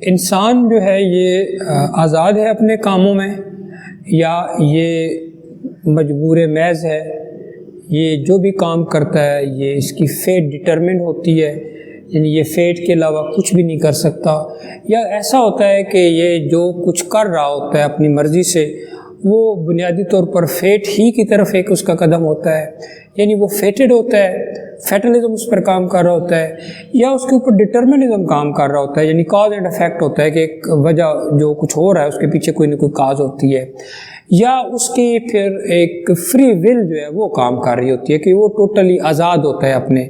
انسان جو ہے یہ آزاد ہے اپنے کاموں میں یا یہ مجبور محض ہے؟ یہ جو بھی کام کرتا ہے یہ اس کی فیٹ ڈٹرمنٹ ہوتی ہے، یعنی یہ فیٹ کے علاوہ کچھ بھی نہیں کر سکتا، یا ایسا ہوتا ہے کہ یہ جو کچھ کر رہا ہوتا ہے اپنی مرضی سے وہ بنیادی طور پر فیٹ ہی کی طرف ایک اس کا قدم ہوتا ہے، یعنی وہ فیٹڈ ہوتا ہے، فیٹلزم اس پر کام کر رہا ہوتا ہے، یا اس کے اوپر ڈٹرمنزم کام کر رہا ہوتا ہے، یعنی کاز اینڈ افیکٹ ہوتا ہے کہ ایک وجہ جو کچھ ہو رہا ہے اس کے پیچھے کوئی نہ کوئی کاز ہوتی ہے، یا اس کی پھر ایک فری ول جو ہے وہ کام کر رہی ہوتی ہے کہ وہ ٹوٹلی آزاد ہوتا ہے اپنے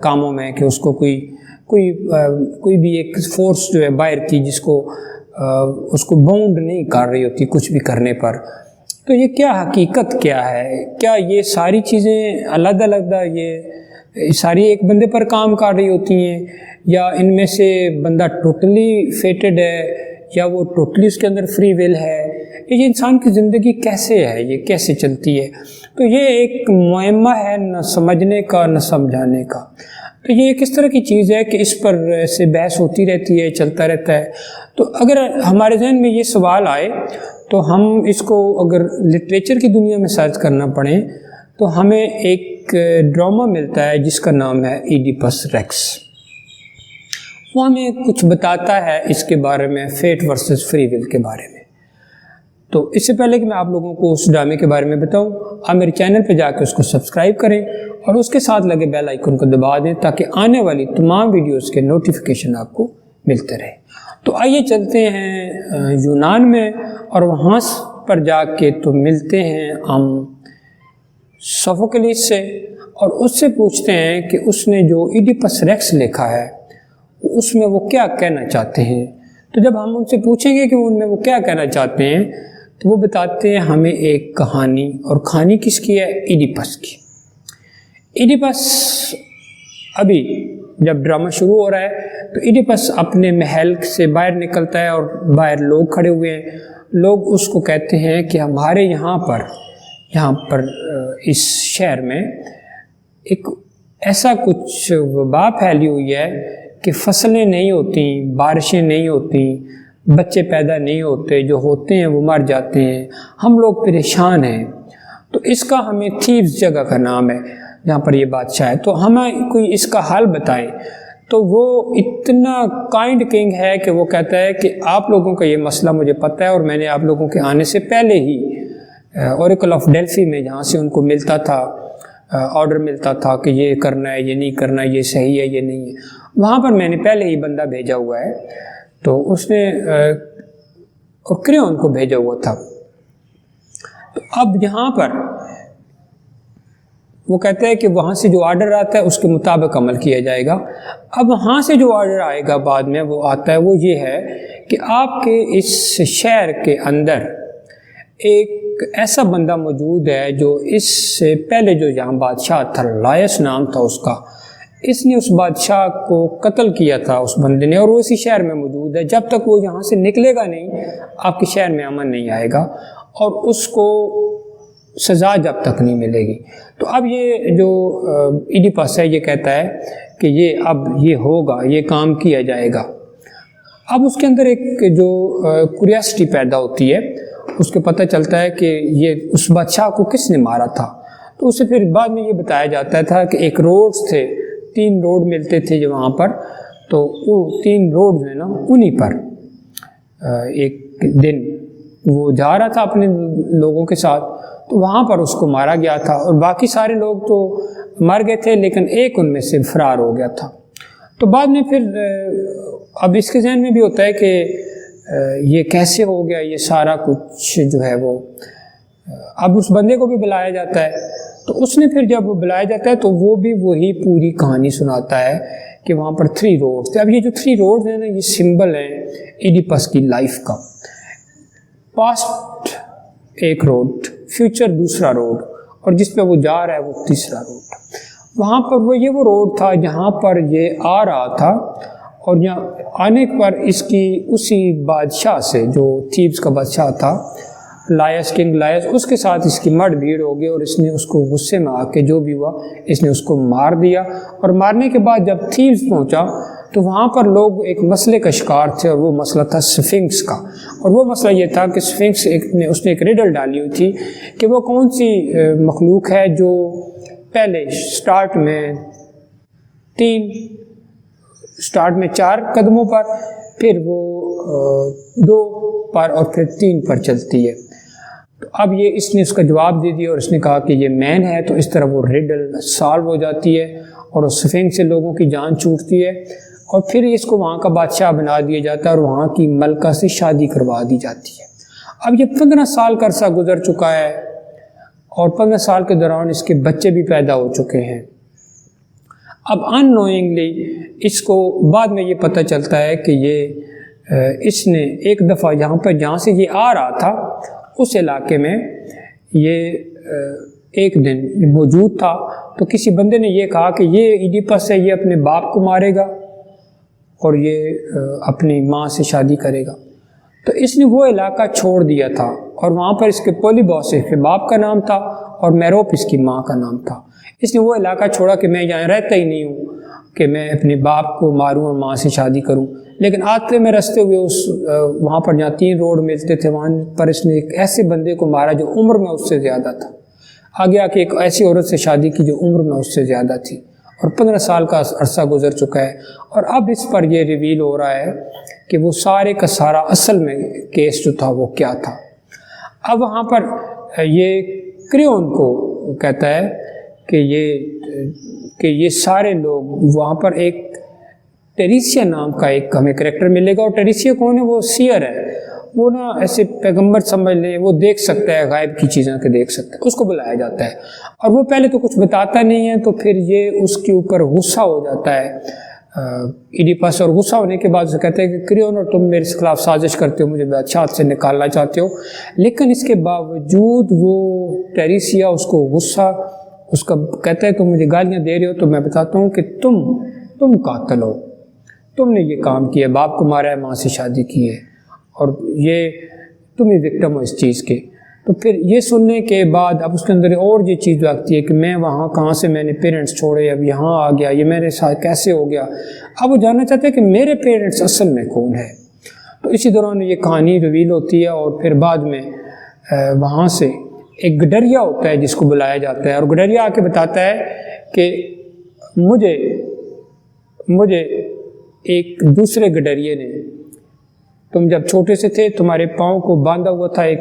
کاموں میں، کہ اس کو کوئی بھی ایک فورس جو ہے باہر کی جس کو اس کو باؤنڈ نہیں کر رہی ہوتی کچھ بھی کرنے پر۔ تو یہ کیا حقیقت کیا ہے؟ کیا یہ ساری چیزیں علیحدہ علیحدہ یہ ساری ایک بندے پر کام کر رہی ہوتی ہیں، یا ان میں سے بندہ ٹوٹلی فیٹڈ ہے یا وہ ٹوٹلی اس کے اندر فری ول ہے؟ یہ انسان کی زندگی کیسے ہے، یہ کیسے چلتی ہے؟ تو یہ ایک معمہ ہے نہ سمجھنے کا نہ سمجھانے کا۔ تو یہ ایک اس طرح کی چیز ہے کہ اس پر ایسے بحث ہوتی رہتی ہے، چلتا رہتا ہے۔ تو اگر ہمارے ذہن میں یہ سوال آئے تو ہم اس کو اگر لٹریچر کی دنیا میں سرچ کرنا پڑے تو ہمیں ایک ڈرامہ ملتا ہے جس کا نام ہے ایڈیپس ریکس۔ وہ ہمیں کچھ بتاتا ہے اس کے بارے میں، فیٹ ورسز فری ول کے بارے میں۔ تو اس سے پہلے کہ میں آپ لوگوں کو اس ڈرامے کے بارے میں بتاؤں، آپ میرے چینل پہ جا کے اس کو سبسکرائب کریں اور اس کے ساتھ لگے بیل آئیکن کو دبا دیں تاکہ آنے والی تمام ویڈیوز کے نوٹیفیکیشن آپ کو ملتے رہے۔ تو آئیے چلتے ہیں یونان میں، اور وہاں پر جا کے تو ملتے ہیں ہم سوفوکلیس سے، اور اس سے پوچھتے ہیں کہ اس نے جو ایڈیپس ریکس لکھا ہے اس میں وہ کیا کہنا چاہتے ہیں۔ تو جب ہم ان سے پوچھیں گے کہ ان میں وہ کیا کہنا چاہتے ہیں تو وہ بتاتے ہیں ہمیں ایک کہانی، اور کہانی کس کی ہے؟ ایڈیپس کی۔ ایڈیپس ابھی جب ڈرامہ شروع ہو رہا ہے تو ایڈیپس اپنے محل سے باہر نکلتا ہے، اور باہر لوگ کھڑے ہوئے ہیں۔ لوگ اس کو کہتے ہیں کہ ہمارے یہاں پر اس شہر میں ایک ایسا کچھ وبا پھیلی ہوئی ہے کہ فصلیں نہیں ہوتی، بارشیں نہیں ہوتی، بچے پیدا نہیں ہوتے، جو ہوتے ہیں وہ مر جاتے ہیں، ہم لوگ پریشان ہیں۔ تو اس کا ہمیں تھیوز جگہ کا نام ہے جہاں پر یہ بادشاہ ہے، تو ہمیں کوئی اس کا حل بتائیں۔ تو وہ اتنا کائنڈ کنگ ہے کہ وہ کہتا ہے کہ آپ لوگوں کا یہ مسئلہ مجھے پتہ ہے، اور میں نے آپ لوگوں کے آنے سے پہلے ہی اوریکل آف ڈیلفی میں جہاں سے ان کو ملتا تھا آرڈر ملتا تھا کہ یہ کرنا ہے، یہ نہیں کرنا، یہ صحیح ہے، یہ نہیں ہے، وہاں پر میں نے پہلے ہی بندہ بھیجا ہوا ہے۔ تو اس نے کریون کو بھیجا ہوا تھا۔ تو اب یہاں پر وہ کہتا ہے کہ وہاں سے جو آرڈر آتا ہے اس کے مطابق عمل کیا جائے گا۔ اب وہاں سے جو آرڈر آئے گا بعد میں وہ آتا ہے، وہ یہ ہے کہ آپ کے اس شہر کے اندر ایک ایسا بندہ موجود ہے جو اس سے پہلے جو یہاں بادشاہ تھا، لائس نام تھا اس کا، اس نے اس بادشاہ کو قتل کیا تھا اس بندے نے، اور وہ اسی شہر میں موجود ہے۔ جب تک وہ یہاں سے نکلے گا نہیں آپ کے شہر میں امن نہیں آئے گا، اور اس کو سزا جب تک نہیں ملے گی۔ تو اب یہ جو ایڈیپس ہے یہ کہتا ہے کہ یہ ہوگا، یہ کام کیا جائے گا۔ اب اس کے اندر ایک جو کیوریاسٹی پیدا ہوتی ہے، اس کو پتہ چلتا ہے کہ یہ اس بادشاہ کو کس نے مارا تھا۔ تو اسے پھر بعد میں یہ بتایا جاتا تھا کہ ایک روڈز تھے، 3 روڈ ملتے تھے جو وہاں پر، تو وہ 3 روڈ جو ہے نا انہی پر ایک دن وہ جا رہا تھا اپنے لوگوں کے ساتھ، تو وہاں پر اس کو مارا گیا تھا، اور باقی سارے لوگ تو مر گئے تھے لیکن ایک ان میں سے فرار ہو گیا تھا۔ تو بعد میں پھر اب اس کے ذہن میں بھی ہوتا ہے کہ یہ کیسے ہو گیا، یہ سارا کچھ جو ہے وہ اب اس بندے کو بھی بلایا جاتا ہے۔ تو اس نے پھر جب بلایا جاتا ہے تو وہ بھی وہی پوری کہانی سناتا ہے کہ وہاں پر 3 روڈ تھے۔ اب یہ جو 3 روڈ ہیں نا یہ سمبل ہیں ایڈیپس کی لائف کا۔ پاسٹ ایک روڈ، فیوچر دوسرا روڈ، اور جس پہ وہ جا رہا ہے وہ تیسرا روڈ۔ وہاں پر وہ روڈ تھا جہاں پر یہ آ رہا تھا، اور یہاں آنے پر اس کی اسی بادشاہ سے جو تھیبس کا بادشاہ تھا، لائس کنگ لائس، اس کے ساتھ اس کی مڈ بھیڑ ہو گئی، اور اس نے اس کو غصے میں آ کے جو بھی ہوا اس نے اس کو مار دیا۔ اور مارنے کے بعد جب تھیبس پہنچا تو وہاں پر لوگ ایک مسئلے کا شکار تھے، اور وہ مسئلہ تھا سفنکس کا. اور وہ مسئلہ یہ تھا کہ سفنکس اس نے ایک ریڈل ڈالی ہوئی تھی کہ وہ کون سی مخلوق ہے جو پہلے سٹارٹ میں 4 قدموں پر، پھر وہ 2 پر اور پھر 3 پر چلتی ہے. تو اب اس نے اس کا جواب دے دیا اور اس نے کہا کہ یہ مین ہے. تو اس طرح وہ ریڈل سالو ہو جاتی ہے اور اس سفنکس سے لوگوں کی جان چھوٹتی ہے، اور پھر اس کو وہاں کا بادشاہ بنا دیا جاتا ہے اور وہاں کی ملکہ سے شادی کروا دی جاتی ہے. اب یہ 15 سال کا عرصہ گزر چکا ہے، اور 15 سال کے دوران اس کے بچے بھی پیدا ہو چکے ہیں. اب ان نوئنگلی اس کو بعد میں یہ پتہ چلتا ہے کہ اس نے ایک دفعہ جہاں سے یہ آ رہا تھا اس علاقے میں یہ ایک دن موجود تھا. تو کسی بندے نے یہ کہا کہ یہ ایڈیپس ہے، یہ اپنے باپ کو مارے گا اور یہ اپنی ماں سے شادی کرے گا. تو اس نے وہ علاقہ چھوڑ دیا تھا، اور وہاں پر اس کے پولیبوس کے باپ کا نام تھا اور میروپ اس کی ماں کا نام تھا. اس نے وہ علاقہ چھوڑا کہ میں یہاں رہتا ہی نہیں ہوں کہ میں اپنے باپ کو ماروں اور ماں سے شادی کروں. لیکن آتے میں رستے ہوئے وہاں پر جہاں 3 روڈ ملتے تھے وہاں پر اس نے ایک ایسے بندے کو مارا جو عمر میں اس سے زیادہ تھا. آگے آ کے ایک ایسی عورت سے شادی کی جو عمر میں اس سے زیادہ تھی، اور 15 سال کا عرصہ گزر چکا ہے. اور اب اس پر یہ ریویل ہو رہا ہے کہ وہ سارے کا سارا اصل میں کیس جو تھا وہ کیا تھا. اب وہاں پر یہ کریون کو کہتا ہے کہ یہ سارے لوگ وہاں پر ایک ٹیریسیا نام کا ایک ہمیں کریکٹر ملے گا. اور ٹیریسیا کون ہے؟ وہ سیئر ہے، وہ نا ایسے پیغمبر سمجھ لیں، وہ دیکھ سکتا ہے، غائب کی چیزیں کے دیکھ سکتا ہے. اس کو بلایا جاتا ہے اور وہ پہلے تو کچھ بتاتا نہیں ہے، تو پھر یہ اس کے اوپر غصہ ہو جاتا ہے ایڈیپس. اور غصہ ہونے کے بعد اسے کہتے ہیں کہ کریون اور تم میرے خلاف سازش کرتے ہو، مجھے بادشاہ سے نکالنا چاہتے ہو. لیکن اس کے باوجود وہ ٹیریسیا اس کو غصہ اس کا کہتا ہے تم مجھے گالیاں دے رہے ہو تو میں بتاتا ہوں کہ تم قاتل ہو، تم نے یہ کام کیا، باپ کو مارا ہے، ماں سے شادی کی ہے، اور یہ تم ہی وکٹم ہو اس چیز کے. تو پھر یہ سننے کے بعد اب اس کے اندر اور یہ چیز آتی ہے کہ میں وہاں کہاں سے میں نے پیرنٹس چھوڑے، اب یہاں آ گیا، یہ میرے ساتھ کیسے ہو گیا. اب وہ جاننا چاہتے ہیں کہ میرے پیرنٹس اصل میں کون ہے. تو اسی دوران یہ کہانی ریویل ہوتی ہے، اور پھر بعد میں وہاں سے ایک گڈریا ہوتا ہے جس کو بلایا جاتا ہے، اور گڈریا آ کے بتاتا ہے کہ مجھے ایک دوسرے گڈریے نے، تم جب چھوٹے سے تھے تمہارے پاؤں کو باندھا ہوا تھا ایک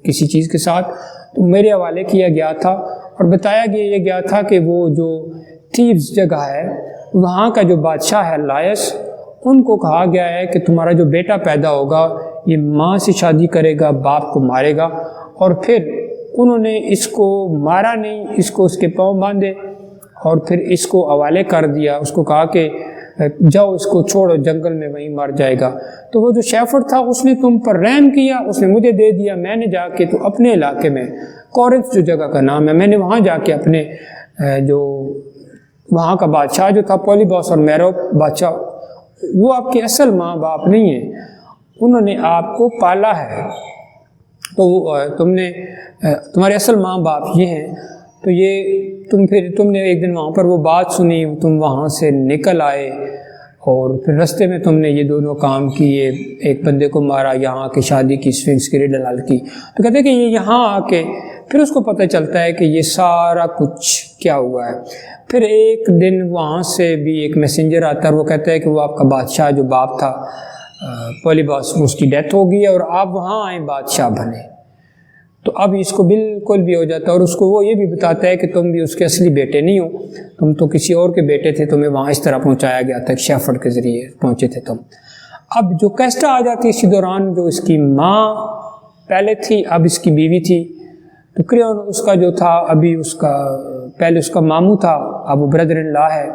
کسی چیز کے ساتھ، تو میرے حوالے کیا گیا تھا اور بتایا گیا تھا کہ وہ جو تھیوز جگہ ہے وہاں کا جو بادشاہ ہے لائس، ان کو کہا گیا ہے کہ تمہارا جو بیٹا پیدا ہوگا یہ ماں سے شادی کرے گا، باپ کو مارے گا. اور پھر انہوں نے اس کو مارا نہیں، اس کو اس کے پاؤں باندھے اور پھر اس کو حوالے کر دیا. اس کو کہا کہ جاؤ اس کو چھوڑو، جنگل میں وہیں مر جائے گا. تو وہ جو شیفرڈ تھا اس نے تم پر رحم کیا، اس نے مجھے دے دیا. میں نے جا کے تو اپنے علاقے میں کورنتھ جو جگہ کا نام ہے، میں نے وہاں جا کے اپنے جو وہاں کا بادشاہ جو تھا پولیبوس اور میروپ بادشاہ، وہ آپ کے اصل ماں باپ نہیں ہیں، انہوں نے آپ کو پالا ہے، تو تمہارے اصل ماں باپ یہ ہیں. تو یہ تم نے ایک دن وہاں پر وہ بات سنی، تم وہاں سے نکل آئے اور پھر رستے میں تم نے یہ دونوں کام کیے، ایک بندے کو مارا، یہاں آ کے شادی کی، سفنکس کی ریڈل حل کی. تو کہتے ہیں کہ یہ یہاں آ کے پھر اس کو پتہ چلتا ہے کہ یہ سارا کچھ کیا ہوا ہے. پھر ایک دن وہاں سے بھی ایک میسنجر آتا ہے اور وہ کہتا ہے کہ وہ آپ کا بادشاہ جو باپ تھا پولیبوس، اس کی ڈیتھ ہو گئی ہے اور آپ وہاں آئیں بادشاہ بنے. تو اب اس کو بالکل بھی ہو جاتا ہے، اور اس کو وہ یہ بھی بتاتا ہے کہ تم بھی اس کے اصلی بیٹے نہیں ہو، تم تو کسی اور کے بیٹے تھے، تمہیں وہاں اس طرح پہنچایا گیا تھا، شیفرڈ کے ذریعے پہنچے تھے تم. اب جو کیسٹا آ جاتی ہے اسی دوران، جو اس کی ماں پہلے تھی اب اس کی بیوی تھی. تو کریون اس کا جو تھا ابھی پہلے اس کا ماموں تھا، اب وہ بردر ان لا ہے.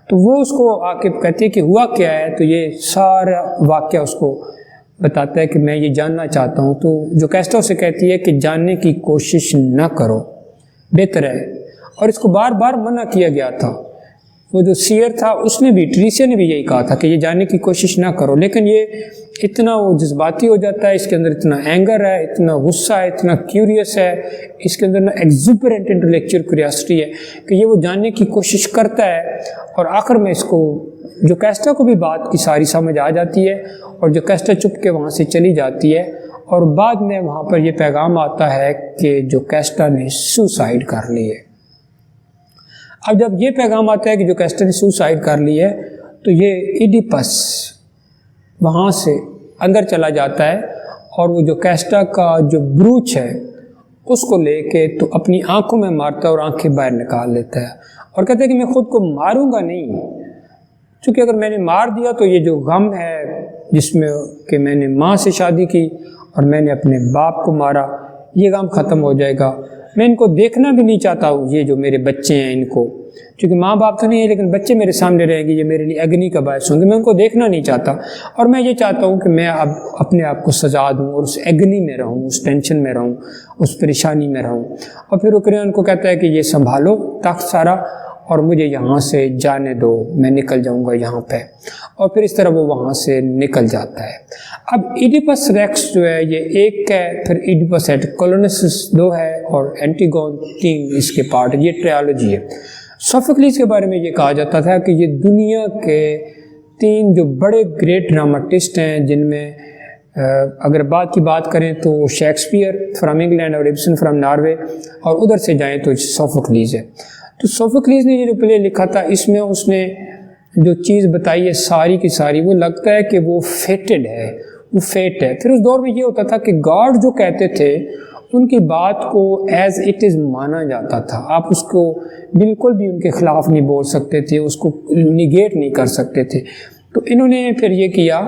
تو وہ اس کو آ کے کہتی ہے کہ ہوا کیا ہے. تو یہ سارا واقعہ اس کو بتاتا ہے کہ میں یہ جاننا چاہتا ہوں. تو جو کیسٹا اسے کہتی ہے کہ جاننے کی کوشش نہ کرو، بہتر ہے. اور اس کو بار بار منع کیا گیا تھا وہ جو سیئر تھا اس نے بھی، ٹریسیا نے بھی یہی کہا تھا کہ یہ جاننے کی کوشش نہ کرو، لیکن یہ اتنا وہ جذباتی ہو جاتا ہے، اس کے اندر اتنا اینگر ہے، اتنا غصہ ہے، اتنا کیوریس ہے، اس کے اندر نا ایگزوبرنٹ انٹلیکچوئل کیوریاسٹی ہے کہ یہ وہ جاننے کی کوشش کرتا ہے، اور آخر میں اس کو جو کیسٹا کو بھی بات کی ساری سمجھ آ جاتی ہے، اور جو کیسٹا چپ کے وہاں سے چلی جاتی ہے، اور بعد میں وہاں پر یہ پیغام آتا ہے کہ جو کیسٹا نے سوسائڈ کر لی ہے۔ اب جب یہ پیغام آتا ہے کہ جو کیسٹا نے سوسائڈ کر لی ہے، تو یہ ایڈیپس وہاں سے اندر چلا جاتا ہے، اور وہ جو کیسٹا کا جو بروچ ہے اس کو لے کے تو اپنی آنکھوں میں مارتا ہے اور آنکھیں باہر نکال لیتا ہے، اور کہتا ہے کہ میں خود کو ماروں گا نہیں، چونکہ اگر میں نے مار دیا تو یہ جو غم ہے جس میں کہ میں نے ماں سے شادی کی اور میں نے اپنے باپ کو مارا، یہ غم ختم ہو جائے گا۔ میں ان کو دیکھنا بھی نہیں چاہتا ہوں، یہ جو میرے بچے ہیں ان کو، چونکہ ماں باپ تو نہیں ہے لیکن بچے میرے سامنے رہیں گے، یہ میرے لیے اگنی کا باعث ہوں گے، میں ان کو دیکھنا نہیں چاہتا، اور میں یہ چاہتا ہوں کہ میں اب اپنے آپ کو سزا دوں اور اس اگنی میں رہوں، اس ٹینشن میں رہوں، اس پریشانی میں رہوں۔ اور پھر اوکریون کو کہتا ہے کہ یہ سنبھالو تخت سارا اور مجھے یہاں سے جانے دو، میں نکل جاؤں گا یہاں پہ، اور پھر اس طرح وہ وہاں سے نکل جاتا ہے۔ اب ایڈیپس ریکس جو ہے یہ ایک ہے، پھر ایڈیپس ایٹ کولونسس 2 ہے، اور اینٹیگون 3 اس کے پارٹ، یہ ٹریالوجی ہے۔ سوفوکلیس کے بارے میں یہ کہا جاتا تھا کہ یہ دنیا کے 3 جو بڑے گریٹ ڈراماٹسٹ ہیں، جن میں اگر بات کی بات کریں تو شیکسپیئر فرام انگلینڈ اور ابسن فرام ناروے، اور ادھر سے جائیں تو سوفوکلیس ہے۔ تو سوفوکلیس نے یہ جو پلے لکھا تھا اس میں اس نے جو چیز بتائی ہے ساری کی ساری، وہ لگتا ہے کہ وہ فیٹڈ ہے، وہ فیٹ ہے۔ پھر اس دور میں یہ ہوتا تھا کہ گاڈ جو کہتے تھے ان کی بات کو ایز اٹ از مانا جاتا تھا، آپ اس کو بالکل بھی ان کے خلاف نہیں بول سکتے تھے، اس کو نیگیٹ نہیں کر سکتے تھے۔ تو انہوں نے پھر یہ کیا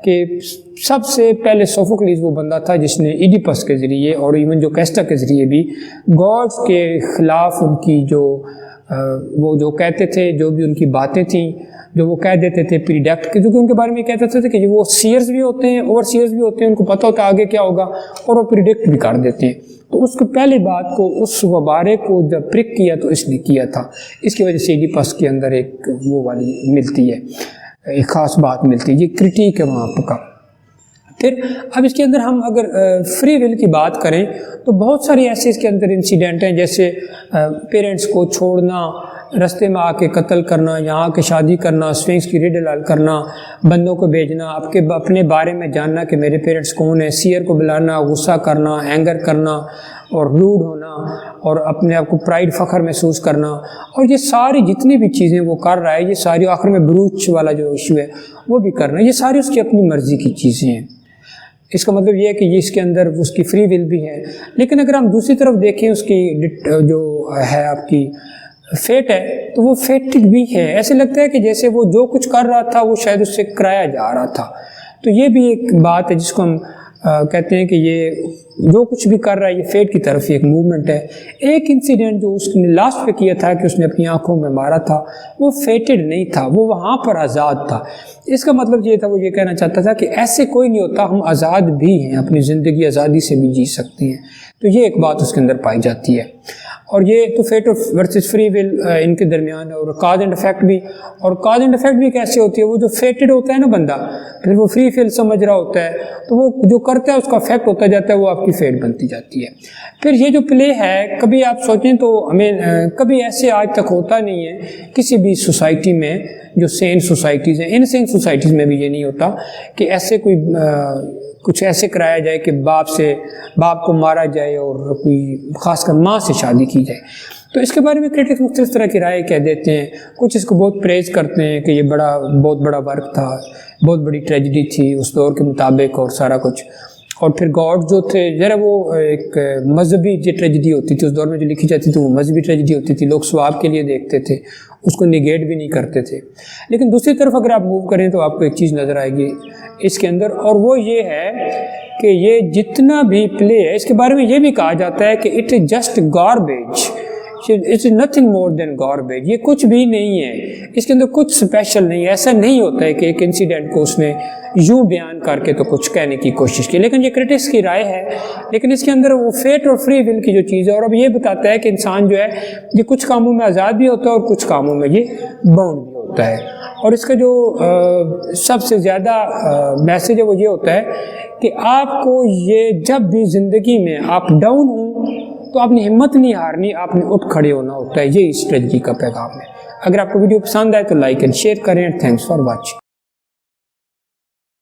کہ سب سے پہلے سوفوکلیس وہ بندہ تھا جس نے ایڈیپس کے ذریعے اور ایون جو کیسٹا کے ذریعے بھی گاڈز کے خلاف ان کی جو وہ جو کہتے تھے، جو بھی ان کی باتیں تھیں جو وہ کہہ دیتے تھے پریڈکٹ کے، جو کہ ان کے بارے میں کہتے تھے کہ وہ سیئرز بھی ہوتے ہیں، اوور سیئرز بھی ہوتے ہیں، ان کو پتہ ہوتا ہے آگے کیا ہوگا اور وہ پریڈکٹ بھی کر دیتے ہیں۔ تو اس کو پہلے بات کو، اس وبارے کو جب پرک کیا تو اس نے کیا تھا، اس کی وجہ سے ایڈیپس کے اندر ایک وہ والی ملتی ہے، ایک خاص بات ملتی ہے، یہ کرٹیک ہے وہاں کا۔ پھر اب اس کے اندر ہم اگر فری ول کی بات کریں تو بہت سارے ایسے اس کے اندر انسیڈنٹ ہیں، جیسے پیرنٹس کو چھوڑنا، رستے میں آ کے قتل کرنا، یہاں آ کے شادی کرنا، سفنکس کی ریڈل حل کرنا، بندوں کو بھیجنا، اپنے بارے میں جاننا کہ میرے پیرنٹس کون ہیں، سیئر کو بلانا، غصہ کرنا، اینگر کرنا اور روڈ ہونا، اور اپنے آپ کو پرائیڈ فخر محسوس کرنا، اور یہ ساری جتنی بھی چیزیں وہ کر رہا ہے، یہ ساری آخر میں بروچ والا جو ایشو ہے وہ بھی کرنا، یہ ساری اس کی اپنی مرضی کی چیزیں ہیں۔ اس کا مطلب یہ ہے کہ یہ اس کے اندر اس کی فری ول بھی ہے، لیکن اگر ہم دوسری طرف دیکھیں اس کی جو ہے آپ کی فیٹ ہے تو وہ فیٹڈ بھی ہے، ایسے لگتا ہے کہ جیسے وہ جو کچھ کر رہا تھا وہ شاید اس سے کرایا جا رہا تھا۔ تو یہ بھی ایک بات ہے جس کو ہم کہتے ہیں کہ یہ جو کچھ بھی کر رہا ہے یہ فیٹ کی طرف ایک موومنٹ ہے۔ ایک انسیڈنٹ جو اس نے لاسٹ پہ کیا تھا کہ اس نے اپنی آنکھوں میں مارا تھا، وہ فیٹڈ نہیں تھا، وہ وہاں پر آزاد تھا۔ اس کا مطلب یہ تھا، وہ یہ کہنا چاہتا تھا کہ ایسے کوئی نہیں ہوتا، ہم آزاد بھی ہیں، اپنی زندگی آزادی سے بھی جی سکتے ہیں۔ تو یہ ایک بات اس کے اندر پائی جاتی ہے، اور یہ تو فیٹ ورسز فری ول ان کے درمیان ہے، اور کاز اینڈ افیکٹ بھی، اور کاز اینڈ افیکٹ بھی کیسے ہوتی ہے، وہ جو فیٹڈ ہوتا ہے نا بندہ، پھر وہ فری ول سمجھ رہا ہوتا ہے تو وہ جو کرتا ہے اس کا افیکٹ ہوتا جاتا ہے، وہ آپ کی فیٹ بنتی جاتی ہے۔ پھر یہ جو پلے ہے، کبھی آپ سوچیں تو ہمیں کبھی ایسے آج تک ہوتا نہیں ہے کسی بھی سوسائٹی میں، جو سین سوسائٹیز ہیں، ان سین سوسائٹیز میں بھی یہ نہیں ہوتا کہ ایسے کوئی کچھ ایسے کرایا جائے کہ باپ کو مارا جائے اور کوئی خاص کر ماں سے شادی کی جائے۔ تو اس کے بارے میں کرٹکس مختلف طرح کی رائے کہہ دیتے ہیں، کچھ اس کو بہت پریز کرتے ہیں کہ یہ بہت بڑا ورک تھا، بہت بڑی ٹریجڈی تھی اس دور کے مطابق اور سارا کچھ۔ اور پھر گاڈ جو تھے ذرا وہ ایک مذہبی جو ٹریجڈی ہوتی تھی اس دور میں جو لکھی جاتی تھی وہ مذہبی ٹریجڈی ہوتی تھی، لوگ ثواب کے لیے دیکھتے تھے، اس کو نیگیٹ بھی نہیں کرتے تھے۔ لیکن دوسری طرف اگر آپ موو کریں تو آپ کو ایک چیز نظر آئے گی اس کے اندر، اور وہ یہ ہے کہ یہ جتنا بھی پلے ہے اس کے بارے میں یہ بھی کہا جاتا ہے کہ it is just garbage, it's nothing more than garbage. یہ کچھ بھی نہیں ہے, اس کے اندر کچھ اسپیشل نہیں ہے. ایسا نہیں ہوتا ہے کہ ایک انسیڈنٹ کو اس نے یوں بیان کر کے تو کچھ کہنے کی کوشش کی. لیکن یہ کرٹکس کی رائے ہے, لیکن اس کے اندر وہ فیٹ اور فری ول کی جو چیز ہے, اور اب یہ بتاتا ہے کہ انسان جو ہے یہ کچھ کاموں میں آزاد بھی ہوتا ہے اور کچھ کاموں میں یہ باؤنڈ بھی ہوتا ہے. اور اس کا جو سب سے زیادہ میسیج ہے وہ یہ ہوتا ہے کہ آپ کو یہ جب بھی زندگی میں آپ ڈاؤن ہوں تو آپ نے ہمت نہیں ہارنی, آپ نے اٹھ کھڑے ہونا ہوتا ہے. یہی اسٹریٹجی کا پیغام ہے. اگر آپ کو ویڈیو پسند آئے تو لائک اینڈ شیئر کریں. Thanks for watching.